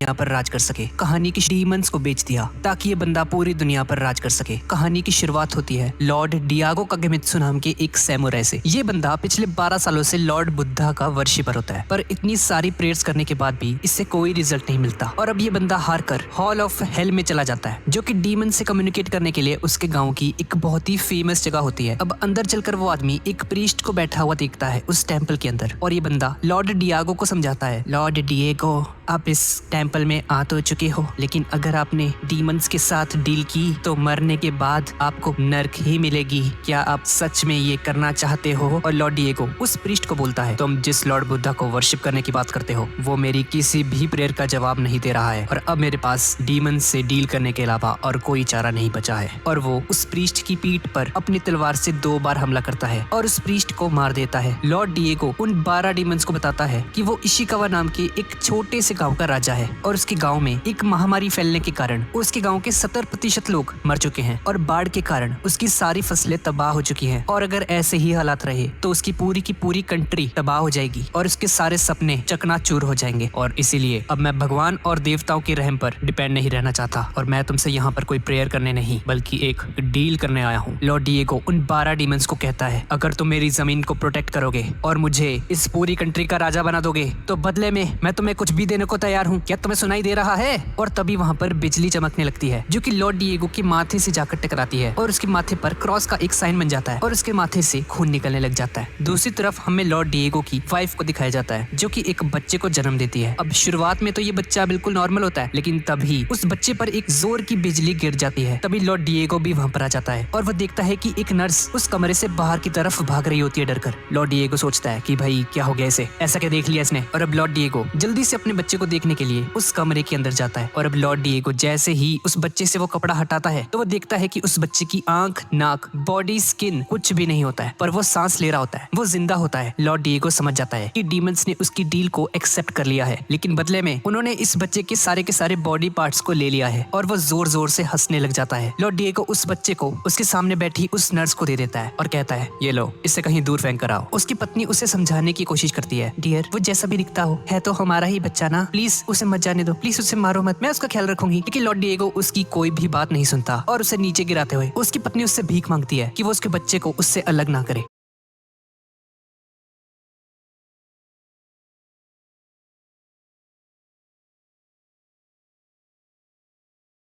दुनिया पर राज कर सके। कहानी की डीमंस को बेच दिया ताकि ये बंदा पूरी दुनिया पर राज कर सके। कहानी की शुरुआत होती है लॉर्ड डियागो कागेमित्सु नाम के एक सैमुराई से। ये बंदा पिछले 12 सालों से लॉर्ड बुद्धा का वर्शिपर होता है, पर इतनी सारी प्रेयर्स करने के बाद भी इससे कोई रिजल्ट नहीं मिलता और अब ये बंदा हार कर हॉल ऑफ हेल में चला जाता है, जो कि डीमन से कम्युनिकेट करने के लिए उसके गाँव की एक बहुत ही फेमस जगह होती है। अब अंदर चलकर वो आदमी एक प्रीस्ट को बैठा हुआ देखता है उस टेम्पल के अंदर और ये बंदा लॉर्ड डियागो को समझाता है, लॉर्ड डिएगो आप इस टेम्पल में आ तो चुके हो, लेकिन अगर आपने डीमंस के साथ डील की तो मरने के बाद आपको नर्क ही मिलेगी। क्या आप सच में ये करना चाहते हो? और लॉर्ड डिएगो उस प्रीस्ट को बोलता है, तुम जिस लॉर्ड बुद्धा को वर्शिप करने की बात करते हो वो मेरी किसी भी प्रेयर का जवाब नहीं दे रहा है और अब मेरे पास डीमंस से डील करने के अलावा और कोई चारा नहीं बचा है। और वो उस प्रीस्ट की पीठ पर अपनी तलवार से 2 बार हमला करता है और उस प्रीस्ट को मार देता है। लॉर्ड डिएगो उन 12 डीमंस को बताता है कि वो इशिकावा नाम के एक छोटे से गांव का राजा है और उसके गांव में एक महामारी फैलने के कारण उसके गांव के 70% लोग मर चुके हैं और बाढ़ के कारण उसकी सारी फसलें तबाह हो चुकी हैं और अगर ऐसे ही हालात रहे तो उसकी पूरी की पूरी कंट्री तबाह हो जाएगी और उसके सारे सपने चकनाचूर हो जाएंगे। और इसीलिए अब मैं भगवान और देवताओं के रहम पर डिपेंड नहीं रहना चाहता और मैं तुमसे यहाँ पर कोई प्रेयर करने नहीं बल्कि एक डील करने आया हूँ। लॉर्ड डिएगो उन 12 डीमंस को कहता है, अगर तुम मेरी जमीन को प्रोटेक्ट करोगे और मुझे इस पूरी कंट्री का राजा बना दोगे तो बदले में मैं तुम्हें कुछ भी देने को तैयार हूँ। क्या तुम्हें सुनाई दे रहा है? और तभी वहाँ पर बिजली चमकने लगती है जो कि लॉर्ड डिएगो के माथे से जाकर टकराती है और उसके माथे पर क्रॉस का एक साइन बन जाता है और उसके माथे से खून निकलने लग जाता है। दूसरी तरफ हमें लॉर्ड डिएगो की वाइफ को दिखाया जाता है जो कि एक बच्चे को जन्म देती है। अब शुरुआत में तो ये बच्चा बिल्कुल नॉर्मल होता है, लेकिन तभी उस बच्चे पर एक जोर की बिजली गिर जाती है। तभी लॉर्ड डिएगो भी वहाँ पर आ जाता है और वह देखता है कि एक नर्स उस कमरे से बाहर की तरफ भाग रही होती है डरकर। लॉर्ड डिएगो सोचता है कि भाई क्या हो गया इसे, ऐसा क्या देख लिया इसने। और अब लॉर्ड डिएगो जल्दी से अपने बच्चे को देखने के लिए उस कमरे के अंदर जाता है और अब लॉर्ड डिएगो जैसे ही उस बच्चे से वो कपड़ा हटाता है तो वो देखता है कि उस बच्चे की आंख, नाक, बॉडी, स्किन कुछ भी नहीं होता है, पर वो सांस ले रहा होता है, वो जिंदा होता है। लॉर्ड डिएगो समझ जाता है कि डीमंस ने उसकी डील को एक्सेप्ट कर लिया है, लेकिन बदले में उन्होंने इस बच्चे के सारे बॉडी पार्ट्स को ले लिया है और वो जोर जोर से हंसने लग जाता है। लॉर्ड डिएगो उस बच्चे को उसके सामने बैठी उस नर्स को दे देता है और कहता है, ये लो, इससे कहीं दूर फेंक कर आओ। उसकी पत्नी उसे समझाने की कोशिश करती है, डियर वो जैसा भी दिखता हो है तो हमारा ही बच्चा ना, प्लीज उसे मत जाने दो, प्लीज उसे मारो मत, मैं उसका ख्याल रखूंगी। लेकिन लॉर्ड डिएगो उसकी कोई भी बात नहीं सुनता और उसे नीचे गिराते हुए उसकी पत्नी उससे भीख मांगती है कि वो उसके बच्चे को उससे अलग ना करे।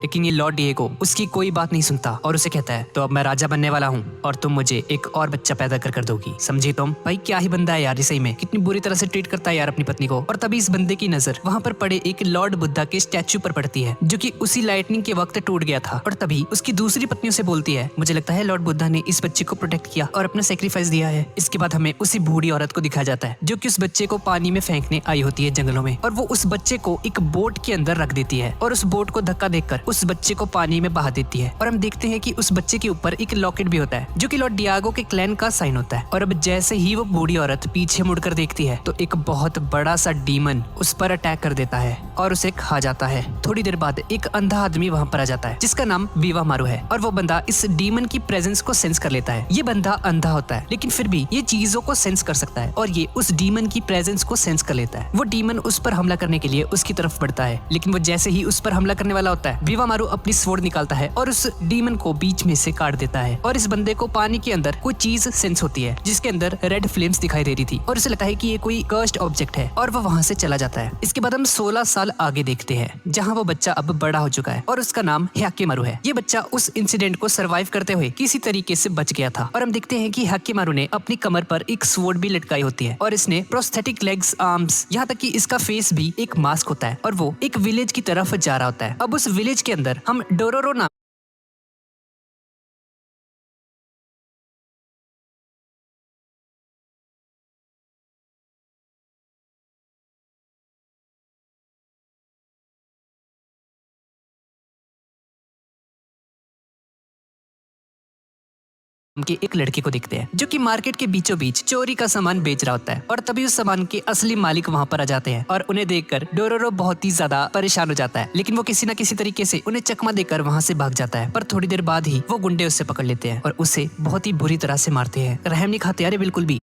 लेकिन ये लॉर्ड डिएगो उसकी कोई बात नहीं सुनता और उसे कहता है, तो अब मैं राजा बनने वाला हूँ और तुम मुझे एक और बच्चा पैदा कर दोगी, समझी तुम? भाई क्या ही बंदा है यार, ये सही में कितनी बुरी तरह से ट्रीट करता है यार अपनी पत्नी को। और तभी इस बंदे की नजर वहाँ पर पड़े एक लॉर्ड बुद्धा के स्टैचू पर पड़ती है जो कि उसी लाइटनिंग के वक्त टूट गया था। और तभी उसकी दूसरी पत्नी उसे बोलती है, मुझे लगता है लॉर्ड बुद्धा ने इस बच्चे को प्रोटेक्ट किया और अपना सेक्रीफाइस दिया है। इसके बाद हमें उसी बूढ़ी औरत को दिखाया जाता है जो कि उस बच्चे को पानी में फेंकने आई होती है जंगलों में, और वो उस बच्चे को एक बोट के अंदर रख देती है और उस बोट को धक्का देकर उस बच्चे को पानी में बहा देती है। और हम देखते हैं कि उस बच्चे के ऊपर एक लॉकेट भी होता है जो कि लॉर्ड डिएगो के क्लैन का साइन होता है। और अब जैसे ही वो बूढ़ी औरत पीछे मुड़कर देखती है तो एक बहुत बड़ा सा डीमन उस पर अटैक कर देता है और उसे खा जाता है। थोड़ी देर बाद एक अंधा आदमी वहाँ पर आ जाता है जिसका नाम बीवा मारू है और वो बंदा इस डीमन की प्रेजेंस को सेंस कर लेता है। ये बंदा अंधा होता है लेकिन फिर भी ये चीजों को सेंस कर सकता है और ये उस डीमन की प्रेजेंस को सेंस कर लेता है। वो डीमन उस पर हमला करने के लिए उसकी तरफ बढ़ता है, लेकिन वो जैसे ही उस पर हमला करने वाला होता है बीवा मारू अपनी स्वॉर्ड निकालता है और उस डीमन को बीच में से काट देता है। और इस बंदे को पानी के अंदर कोई चीज सेंस होती है जिसके अंदर रेड फ्लेम्स दिखाई दे रही थी और उसे लगता है कि ये कोई कर्स्ड ऑब्जेक्ट है और वो वहाँ से चला जाता है। इसके बाद हम 16 साल आगे देखते हैं जहाँ वो बच्चा अब बड़ा हो चुका है और उसका नाम ह्याकेमारू है। ये बच्चा उस इंसिडेंट को सर्वाइव करते हुए किसी तरीके से बच गया था और हम देखते हैं कि ह्याकेमारू ने अपनी कमर पर एक स्वॉर्ड भी लटकाई होती है और इसने प्रोस्थेटिक लेग्स, आर्म्स, यहाँ तक कि इसका फेस भी एक मास्क होता है और वो एक विलेज की तरफ जा रहा होता है। अब उस विलेज के अंदर हम डोरोरो नाम के एक लड़के को देखते हैं जो कि मार्केट के बीचों बीच चोरी का सामान बेच रहा होता है। और तभी उस सामान के असली मालिक वहाँ पर आ जाते हैं और उन्हें देखकर डोरोरो बहुत ही ज्यादा परेशान हो जाता है, लेकिन वो किसी न किसी तरीके से उन्हें चकमा देकर वहाँ से भाग जाता है। पर थोड़ी देर बाद ही वो गुंडे उससे पकड़ लेते हैं और उसे बहुत ही बुरी तरह से मारते हैं। रहम नहीं खाते यार बिल्कुल भी।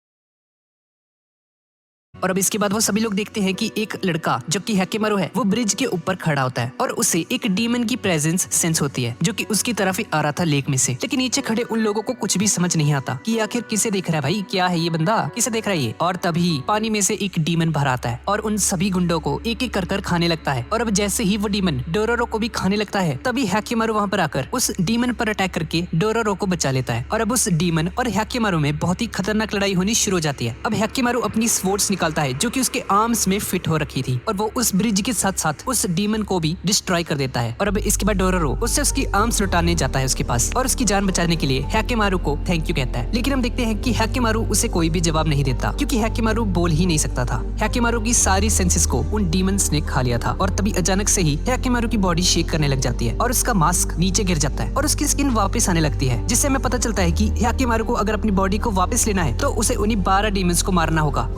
और अब इसके बाद वो सभी लोग देखते हैं कि एक लड़का जो कि हैकेमारू है वो ब्रिज के ऊपर खड़ा होता है और उसे एक डीमन की प्रेजेंस सेंस होती है जो कि उसकी तरफ ही आ रहा था लेक में से। लेकिन नीचे खड़े उन लोगों को कुछ भी समझ नहीं आता कि आखिर किसे देख रहा है भाई, क्या है ये बंदा, किसे देख रहा है ये। और तभी पानी में से एक डीमन बाहर आता है और उन सभी गुंडों को एक एक कर खाने लगता है। और अब जैसे ही वो डीमन डोरोरो को भी खाने लगता है तभी हैकेमारू वहाँ पर आकर उस डीमन पर अटैक करके डोरोरो को बचा लेता है। और अब उस डीमन और हैकेमारू में बहुत ही खतरनाक लड़ाई होनी शुरू हो जाती है। अब हैकेमारू अपनी स्वॉर्ड्स निकालता है जो कि उसके आर्म्स में फिट हो रखी थी और वो उस ब्रिज के साथ साथ उस डीमन को भी डिस्ट्रॉय कर देता है। और अब इसके बाद डोरोरो उससे उसकी आर्म्स लौटाने जाता है उसके पास और उसकी जान बचाने के लिए हैकेमारू को थैंक यू कहता है। लेकिन हम देखते हैं कि हैकेमारू उसे कोई भी जवाब नहीं देता क्योंकि हैकेमारू बोल ही नहीं सकता था। हैकेमारू की सारी सेंसेस को उन डीमंस ने खा लिया था और तभी अचानक से ही हैकेमारू की बॉडी शेक करने लग जाती है और उसका मास्क नीचे गिर जाता है और उसकी स्किन वापस आने लगती है, जिससे हमें पता चलता है कि हैकेमारू को अगर अपनी बॉडी को वापस लेना है तो उसे उन्हीं 12 डीमंस को मारना होगा।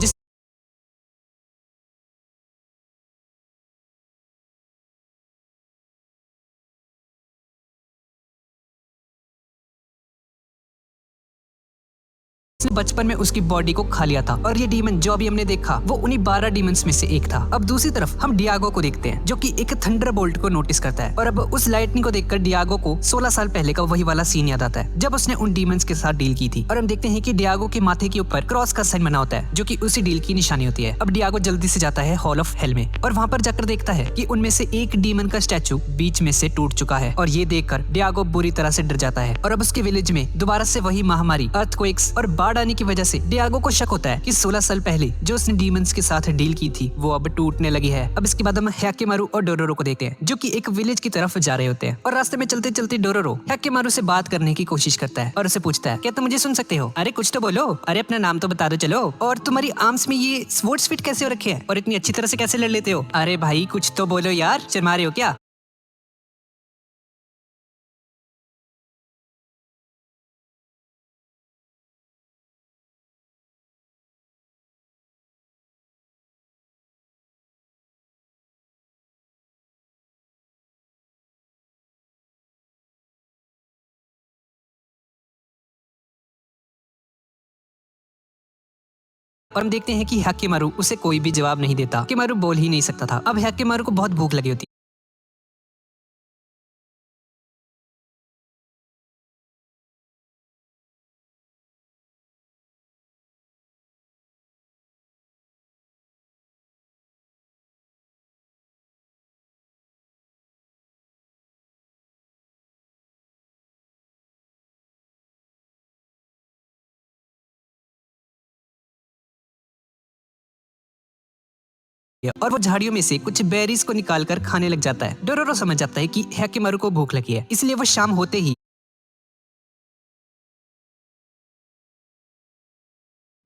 जिसने बचपन में उसकी बॉडी को खा लिया था और ये डीमन जो अभी हमने देखा वो उन्हीं 12 डीमंस में से एक था। अब दूसरी तरफ हम डियागो को देखते हैं जो कि एक थंडरबोल्ट को नोटिस करता है और अब उस लाइटनिंग को देखकर डियागो को 16 साल पहले का वही वाला सीन याद आता है जब उसने उन डीमंस के साथ डील की थी। और हम देखते हैं कि डियागो के माथे के ऊपर क्रॉस का साइन बना होता है जो कि उसी डील की निशानी होती है। अब डियागो जल्दी से जाता है हॉल ऑफ हेल में और वहाँ पर जाकर देखता है कि उनमें से एक डीमन का स्टैचू बीच में से टूट चुका है और ये देखकर डियागो बुरी तरह से डर जाता है। और अब उसके विलेज में दोबारा से वही महामारी, अर्थक्वेक्स और बाढ़ आने की वजह से डियागो को शक होता है कि 16 साल पहले जो उसने डीमंस के साथ डील की थी वो अब टूटने लगी है। अब इसके बाद हम हैकेमारू और डोरोरो को देखते हैं जो कि एक विलेज की तरफ जा रहे होते हैं और रास्ते में चलते चलते डोरोरो हैकेमारू से बात करने की कोशिश करता है और उसे पूछता है क्या तुम मुझे सुन सकते हो? अरे कुछ तो बोलो, अरे अपना नाम तो बता दो चलो, और तुम्हारी आर्म्स में ये स्वॉर्ड्स फिट कैसे हो रखे हैं और इतनी अच्छी तरह से कैसे लड़ लेते हो? अरे भाई कुछ तो बोलो यार, शर्मा रहे हो क्या? और हम देखते हैं कि हैकेमारू उसे कोई भी जवाब नहीं देता। हैकेमारू बोल ही नहीं सकता था। अब हैकेमारू को बहुत भूख लगी होती है और वो झाड़ियों में से कुछ बेरीज को निकालकर खाने लग जाता है। डोरोरो समझ जाता है कि हैकेमारू को भूख लगी है, इसलिए वो शाम होते ही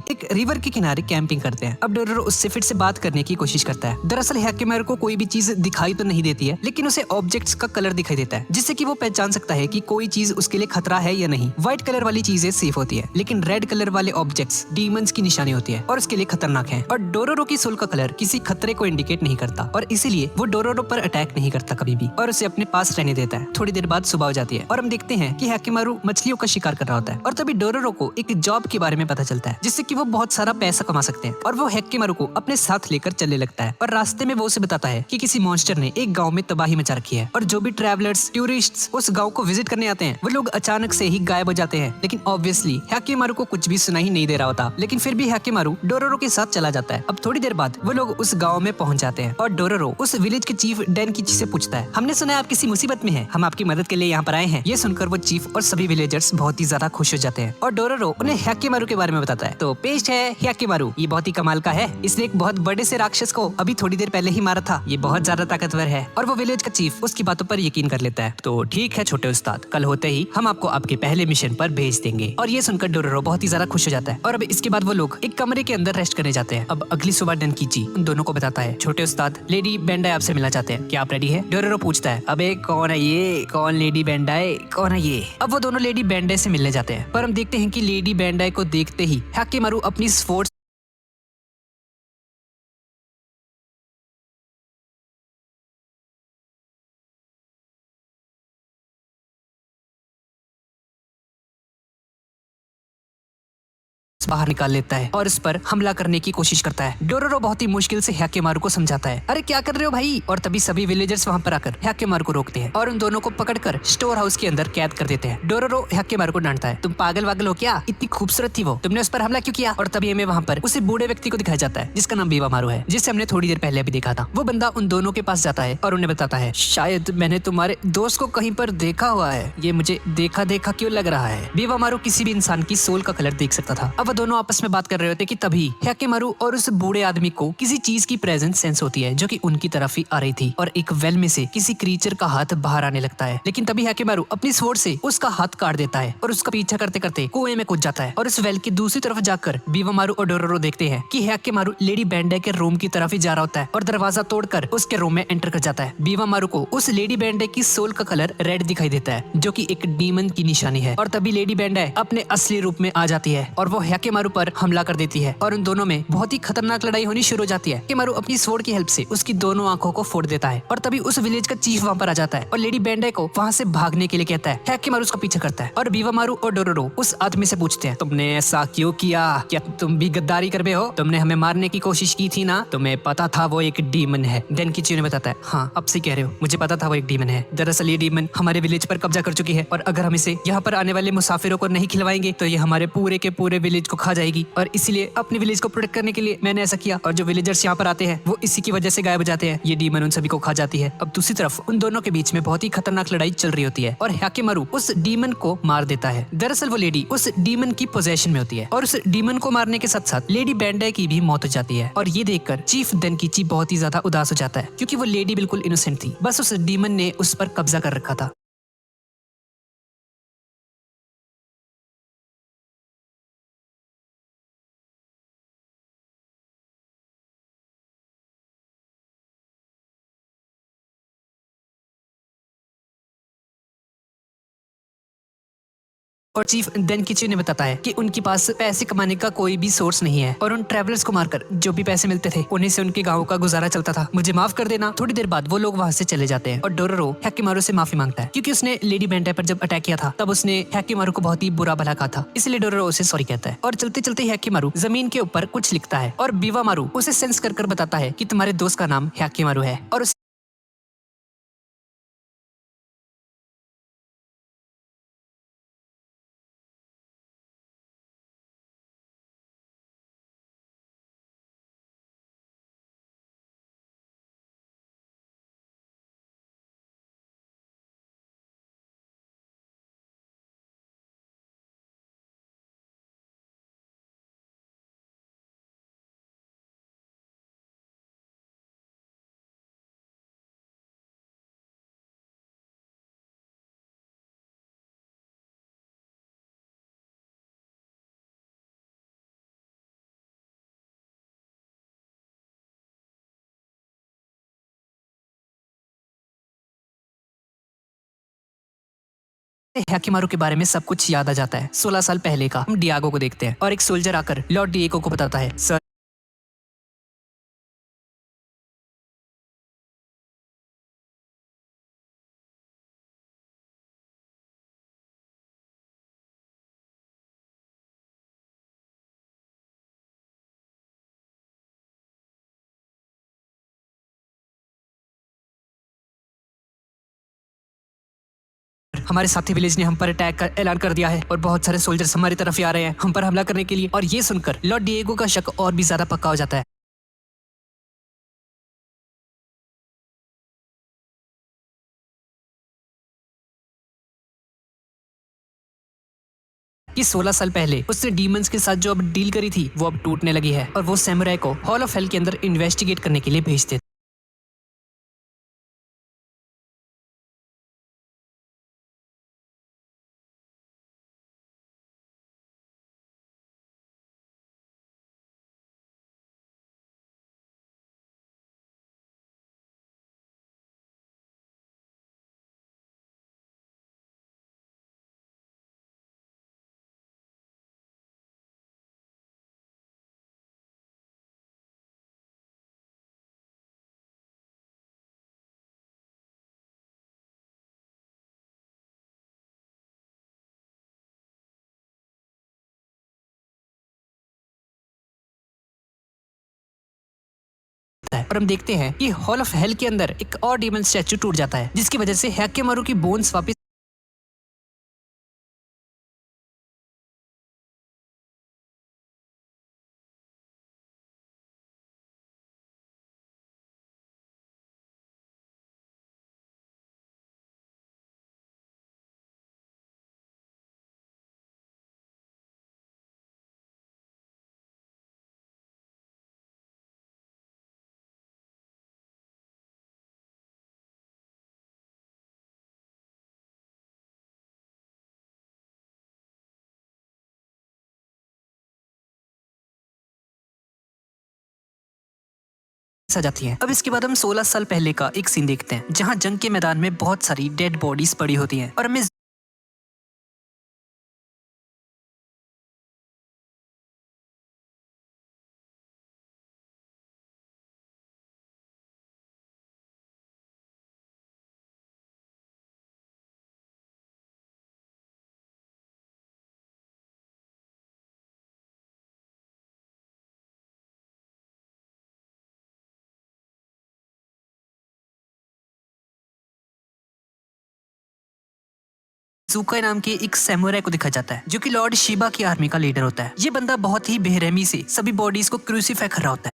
एक रिवर के किनारे कैंपिंग करते हैं। अब डोरोरो उससे फिर से बात करने की कोशिश करता है। दरअसल हैकेमारू को कोई भी चीज दिखाई तो नहीं देती है लेकिन उसे ऑब्जेक्ट्स का कलर दिखाई देता है जिससे कि वो पहचान सकता है कि कोई चीज उसके लिए खतरा है या नहीं। व्हाइट कलर वाली चीजें सेफ होती है लेकिन रेड कलर वाले ऑब्जेक्ट्स डीमंस की निशानी होती है और उसके लिए खतरनाक है। और डोरोरो की सोल का कलर किसी खतरे को इंडिकेट नहीं करता और इसीलिए वो डोरोरो पर अटैक नहीं करता कभी भी और उसे अपने पास रहने देता है। थोड़ी देर बाद सुबह हो जाती है और हम देखते हैं कि हैकेमारू मछलियों का शिकार कर रहा होता है और तभी डोरोरो को एक जॉब के बारे में पता चलता है जिससे कि वो बहुत सारा पैसा कमा सकते हैं और वो हैकेमारू को अपने साथ लेकर चलने लगता है। और रास्ते में वो उसे बताता है कि किसी मॉन्स्टर ने एक गांव में तबाही मचा रखी है और जो भी ट्रैवलर्स टूरिस्ट्स उस गांव को विजिट करने आते हैं वो लोग अचानक से ही गायब हो जाते हैं। लेकिन ऑब्वियसली हैकेमारू को कुछ भी सुनाई नहीं दे रहा होता लेकिन फिर भी हैकेमारू डोरोरो के साथ चला जाता है। अब थोड़ी देर बाद वो लोग उस गाँव में पहुंच जाते हैं और डोरोरो उस विलेज के चीफ डेनकिची से पूछता है हमने सुना है आप किसी मुसीबत में हैं, हम आपकी मदद के लिए यहाँ पर आए हैं। ये सुनकर वो चीफ और सभी विलेजर्स बहुत ही ज्यादा खुश हो जाते हैं और डोरोरो उन्हें हैकेमारू के बारे में बताता है। तो पेश है हैकेमारू, ये बहुत ही कमाल का है, इसने एक बहुत बड़े से राक्षस को अभी थोड़ी देर पहले ही मारा था, ये बहुत ज्यादा ताकतवर है। और वो विलेज का चीफ उसकी बातों पर यकीन कर लेता है। तो ठीक है छोटे उस्ताद, कल होते ही हम आपको आपके पहले मिशन पर भेज देंगे। और ये सुनकर डोरोरो बहुत ही ज्यादा खुश हो जाता है और अब इसके बाद वो लोग एक कमरे के अंदर रेस्ट करने जाते हैं। अब अगली सुबह डेनकिची उन दोनों को बताता है छोटे उस्ताद लेडी बेंडाई आपसे मिलना चाहते हैं, क्या आप रेडी है? डोरोरो पूछता है अबे कौन है ये, कौन लेडी बेंडाई, कौन है ये? अब वो दोनों लेडी बेंडाई से मिलने जाते हैं पर हम देखते हैं कि लेडी बेंडाई को देखते ही हैकेमारू अपनी स्वॉर्ड बाहर निकाल लेता है और उस पर हमला करने की कोशिश करता है। डोरोरो बहुत ही मुश्किल से हैकेमारू को समझाता है, अरे क्या कर रहे हो भाई। और तभी सभी विलेजर्स वहाँ पर आकर हैकेमारू को रोकते हैं और उन दोनों को पकड़कर स्टोर हाउस के अंदर कैद कर देते हैं। डोरोरो हैकेमारू को डांटता है, तुम पागल वागल हो क्या, इतनी खूबसूरत थी वो, तुमने उस पर हमला क्यों किया। और तभी हमें वहाँ पर उसे बूढ़े व्यक्ति को दिखाया जाता है जिसका नाम बीवामारू है, जिसे हमने थोड़ी देर पहले अभी देखा था। वो बंदा उन दोनों के पास जाता है और उन्हें बताता है, शायद मैंने तुम्हारे दोस्त को कहीं पर देखा हुआ है, ये मुझे देखा देखा क्यों लग रहा है। बीवामारू किसी भी इंसान की सोल का कलर देख सकता था। अब वो दोनों आपस में बात कर रहे होते कि तभी हैकेमारू और उस बूढ़े आदमी को किसी चीज की प्रेजेंस सेंस होती है जो कि उनकी तरफ ही आ रही थी और एक वेल में से किसी क्रीचर का हाथ बाहर आने लगता है। लेकिन तभी हैकेमारू अपनी स्वॉर्ड से उसका हाथ काट देता है और उसका पीछा करते करते कुएं में कूद जाता है। और उस वेल की दूसरी तरफ जाकर बीवामारू और डोरोरो देखते हैं कि हैकेमारू लेडी बैंडे के रूम की तरफ ही जा रहा होता है और दरवाजा तोड़कर उसके रूम में एंटर कर जाता है। बीवामारू को उस लेडी बैंडे की सोल का कलर रेड दिखाई देता है जो कि एक डीमन की निशानी है। और तभी लेडी बैंडे अपने असली रूप में आ जाती है और वो हैकेमारू पर हमला कर देती है और उन दोनों में बहुत ही खतरनाक लड़ाई होनी शुरू हो जाती है। हैकेमारू अपनी स्वॉर्ड की हेल्प से उसकी दोनों आंखों को फोड़ देता है और तभी उस विलेज का चीफ वहाँ पर आ जाता है और लेडी बैंडे को वहाँ से भागने के लिए कहता है। हैकेमारू उसका पीछा करता है और बीवामारू और डोरोरो उस आदमी से पूछते हैं, तुमने ऐसा क्यों किया, क्या तुम भी गद्दारी कर रहे हो, तुमने हमें मारने की कोशिश की थी ना, तुम्हें पता था वो एक डीमन है। डेनकिची ने बताता है, हाँ अब से कह रहे हो, मुझे पता था वो एक डीमन है। दरअसल ये डीमन हमारे विलेज पर कब्जा कर चुकी है और अगर हम इसे यहाँ पर आने वाले मुसाफिरों को नहीं खिलवाएंगे तो ये हमारे पूरे के पूरे विलेज को खा जाएगी और इसीलिए अपने विलेज को प्रोटेक्ट करने के लिए मैंने ऐसा किया। और जो विलेजर्स यहाँ पर आते हैं वो इसी की वजह से गायब हो जाते हैं, ये डीमन उन सभी को खा जाती है। अब दूसरी तरफ उन दोनों के बीच में बहुत ही खतरनाक लड़ाई चल रही होती है और हैकेमारू उस डीमन को मार देता है। दरअसल वो लेडी उस डीमन की पोजेशन में होती है और उस डीमन को मारने के साथ साथ लेडी बैंडे की भी मौत हो जाती है। और ये देखकर चीफ डेनकिची बहुत ही ज्यादा उदास हो जाता है क्योंकि वो लेडी बिल्कुल इनोसेंट थी, बस उस डीमन ने उस पर कब्जा कर रखा था। और चीफ डेनकिची ने बताता है कि उनके पास पैसे कमाने का कोई भी सोर्स नहीं है और उन ट्रैवलर्स को मारकर जो भी पैसे मिलते थे उन्हीं से उनके गांव का गुजारा चलता था, मुझे माफ कर देना। थोड़ी देर बाद वो लोग वहाँ से चले जाते हैं और डोरोरो हैकेमारू से माफी मांगता है क्योंकि उसने लेडी बैंडे पर जब अटैक किया था तब उसने हैकेमारू को बहुत ही बुरा भला कहा था, इसलिए डोरोरो उसे सॉरी कहता है। और चलते चलते हैकेमारू जमीन के ऊपर कुछ लिखता है और बीवामारू उसे सेंस कर बताता है कि तुम्हारे दोस्त का नाम हैकेमारू है और हैकेमारू के बारे में सब कुछ याद आ जाता है। 16 साल पहले का हम डियागो को देखते हैं और एक सोल्जर आकर लॉर्ड डिएगो को बताता है, सर हमारे साथी विलेज ने हम पर अटैक का ऐलान कर दिया है और बहुत सारे सोल्जर्स हमारी तरफ ही आ रहे हैं हम पर हमला करने के लिए। और ये सुनकर लॉर्ड डिएगो का शक और भी ज्यादा पक्का हो जाता है कि 16 साल पहले उसने डीमंस के साथ जो अब डील करी थी वो अब टूटने लगी है और वो सैमुराई को हॉल ऑफ हेल के अंदर इन्वेस्टिगेट करने के लिए भेजते है और हम देखते हैं कि हॉल ऑफ हेल के अंदर एक और डीमन स्टैचू टूट जाता है, जिसकी वजह से हैक्केमारू की बोन्स वापस आ जाती है। अब इसके बाद हम 16 साल पहले का एक सीन देखते हैं, जहाँ जंग के मैदान में बहुत सारी डेड बॉडीज पड़ी होती हैं और हमें ज़ुकाई नाम के एक सैमुराई को दिखा जाता है, जो कि लॉर्ड शिबा की आर्मी का लीडर होता है। ये बंदा बहुत ही बेरहमी से सभी बॉडीज को क्रूसीफाई कर रहा होता है।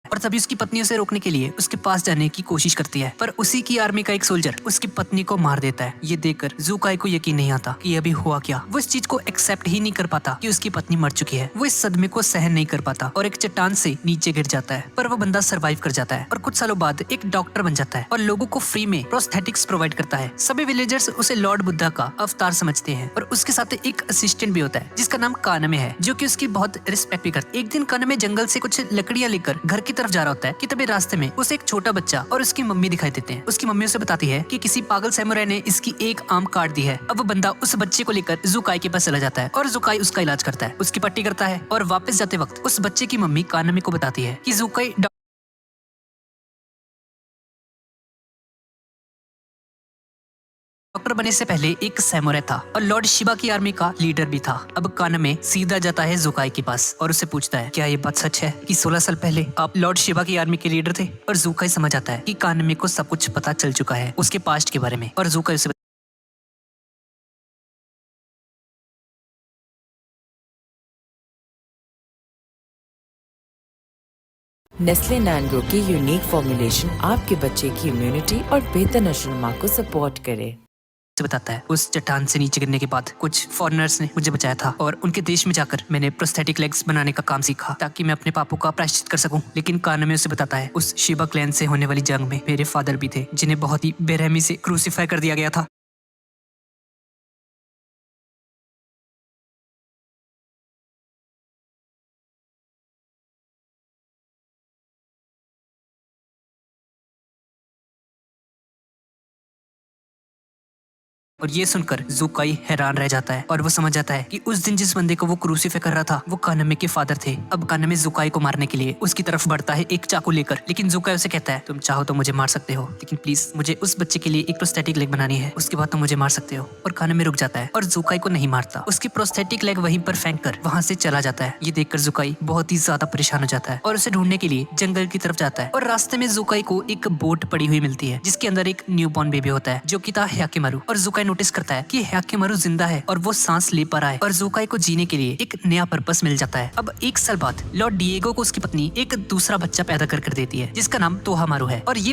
और तभी उसकी पत्नी उसे रोकने के लिए उसके पास जाने की कोशिश करती है, पर उसी की आर्मी का एक सोल्जर उसकी पत्नी को मार देता है। ये देखकर ज़ुकाई को यकीन नहीं आता कि अभी हुआ क्या। वो इस चीज को एक्सेप्ट ही नहीं कर पाता कि उसकी पत्नी मर चुकी है। वो इस सदमे को सहन नहीं कर पाता और एक चट्टान से नीचे गिर जाता है, पर वो बंदा सर्वाइव कर जाता है और कुछ सालों बाद एक डॉक्टर बन जाता है और लोगों को फ्री में प्रोस्थेटिक्स प्रोवाइड करता है। सभी विलेजर्स उसे लॉर्ड बुद्धा का अवतार समझते हैं और उसके साथ एक असिस्टेंट भी होता है जिसका नाम कानमे है, जो कि उसकी बहुत रिस्पेक्ट भी करता है। एक दिन कानमे जंगल से कुछ लकड़ियां लेकर घर की तरफ जा रहा होता है कि तभी रास्ते में उसे एक छोटा बच्चा और उसकी मम्मी दिखाई देते हैं। उसकी मम्मी उसे बताती है कि किसी पागल सैमुराई ने इसकी एक आर्म काट दी है। अब वो बंदा उस बच्चे को लेकर ज़ुकाई के पास चला जाता है और ज़ुकाई उसका इलाज करता है, उसकी पट्टी करता है और वापस जाते वक्त उस बच्चे की मम्मी कानमे को बताती है कि ज़ुकाई डॉक्टर बनने से पहले एक सैमुराई था और लॉर्ड शिबा की आर्मी का लीडर भी था। अब कानमे सीधा जाता है ज़ुकाई के पास और उससे पूछता है, क्या ये बात सच है कि 16 साल पहले आप लॉर्ड शिबा की आर्मी के लीडर थे? और ज़ुकाई समझ आता है कि कानमे को सब कुछ पता चल चुका है उसके पास्ट के बारे में। और ज़ुकाई उसे नेस्ले नैनग्रो की यूनिक फॉर्मुलेशन आपके बच्चे की इम्यूनिटी और बेहतर नशोनुमा को सपोर्ट करे। बताता है, उस चट्टान से नीचे गिरने के बाद कुछ फॉरेनर्स ने मुझे बचाया था और उनके देश में जाकर मैंने प्रोस्थेटिक लेग्स बनाने का काम सीखा ताकि मैं अपने पापों का प्रायश्चित कर सकूं। लेकिन कानमे उसे बताता है, उस शिबा क्लैन से होने वाली जंग में मेरे फादर भी थे, जिन्हें बहुत ही बेरहमी से क्रूसीफाई कर दिया गया था। और ये सुनकर ज़ुकाई हैरान रह जाता है और वो समझ जाता है कि उस दिन जिस बंदे को वो क्रूसीफाई कर रहा था वो कानमे के फादर थे। अब कानमे ज़ुकाई को मारने के लिए उसकी तरफ बढ़ता है एक चाकू लेकर, लेकिन ज़ुकाई उसे कहता है, तुम चाहो तो मुझे मार सकते हो, लेकिन प्लीज मुझे उस बच्चे के लिए एक प्रोस्थेटिक लेग बनानी है, उसके बाद तुम मुझे मार सकते हो। और कानमे रुक जाता है और ज़ुकाई को नहीं मारता, उसकी प्रोस्थेटिक लेग वहीं पर फेंक कर वहां से चला जाता है। ये देखकर ज़ुकाई बहुत ही ज्यादा परेशान हो जाता है और उसे ढूंढने के लिए जंगल की तरफ जाता है और रास्ते में ज़ुकाई को एक बोट पड़ी हुई मिलती है जिसके अंदर एक न्यूबॉर्न बेबी होता है जो कि था हैक्केमारू। और ज़ुकाई नोटिस करता है कि हैक्केमारू जिंदा है और वो सांस ले पा रहा है और ज़ुकाई को जीने के लिए एक नया पर्पस मिल जाता है। अब 1 साल बाद लॉर्ड डिएगो को उसकी पत्नी एक दूसरा बच्चा पैदा कर देती है जिसका नाम तोहामारू है और ये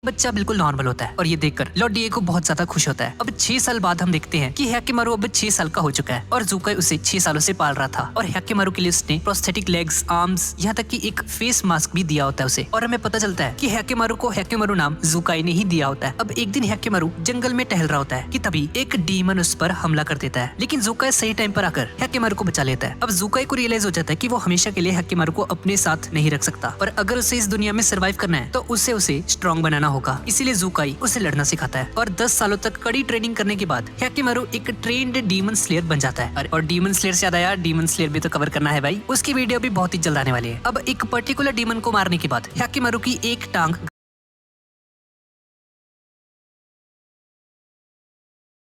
बच्चा बिल्कुल नॉर्मल होता है और ये देखकर लॉर्ड डिएगो बहुत ज्यादा खुश होता है। अब 6 साल बाद हम देखते हैं कि हैक्केमारू अब 6 साल का हो चुका है और ज़ुकाई उसे 6 सालों से पाल रहा था और हैक्केमारू के लिए उसने प्रोस्थेटिक लेग्स, आर्म्स, यहाँ तक कि एक फेस मास्क भी दिया होता है उसे। और हमें पता चलता है कि हैक्केमारू को हैक्केमारू नाम ज़ुकाई ने ही दिया होता है। अब एक दिन हैक्केमारू जंगल में टहल रहा होता है कि तभी एक डीमन उस पर हमला कर देता है, लेकिन ज़ुकाई सही टाइम पर आकर हैक्केमारू को बचा लेता है। अब ज़ुकाई को रियलाइज हो जाता है कि वो हमेशा के लिए हैक्केमारू को अपने साथ नहीं रख सकता और अगर उसे इस दुनिया में सर्वाइव करना है तो उसे स्ट्रॉन्ग बनाना होगा। इसीलिए ज़ुकाई उसे लड़ना सिखाता है और 10 सालों तक कड़ी ट्रेनिंग करने के बाद हैक्केमारू एक ट्रेंड डीमन स्लेयर बन जाता है। और डीमन स्लेयर से याद आया, डीमन स्लेयर भी तो कवर करना है भाई, उसकी वीडियो भी बहुत ही जल्द आने वाली है। अब एक पर्टिकुलर डीमन को मारने के बाद हैक्केमारू की एक टांग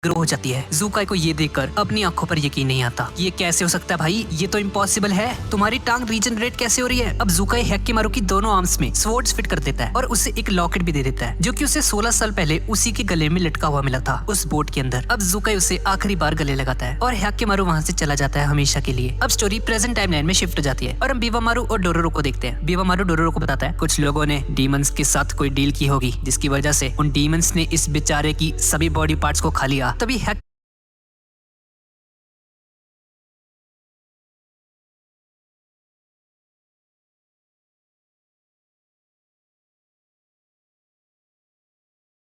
ग्रो हो जाती है। ज़ुकाई को ये देखकर अपनी आंखों पर यकीन नहीं आता। ये कैसे हो सकता है भाई, ये तो इम्पॉसिबल है। तुम्हारी टांग रीजनरेट कैसे हो रही है? अब ज़ुकाई हैक्केमारू की दोनों आर्म्स में स्वॉर्ड्स फिट कर देता है और उसे एक लॉकेट भी दे देता है जो कि उसे 16 साल पहले उसी के गले में लटका हुआ मिला था उस बोट के अंदर। अब ज़ुकाई उसे आखिरी बार गले लगाता है और हैक्केमारू वहाँ से चला जाता है हमेशा के लिए। अब स्टोरी प्रेजेंट टाइमलाइन में शिफ्ट हो जाती है और हम बीवामारू और डोरोरो को देखते हैं। बीवामारू डोरोरो को बताता है कुछ लोगों ने डीमंस के साथ कोई डील की होगी जिसकी वजह से उन डीमंस ने इस बेचारे की सभी बॉडी पार्ट्स को खा लिया। तभी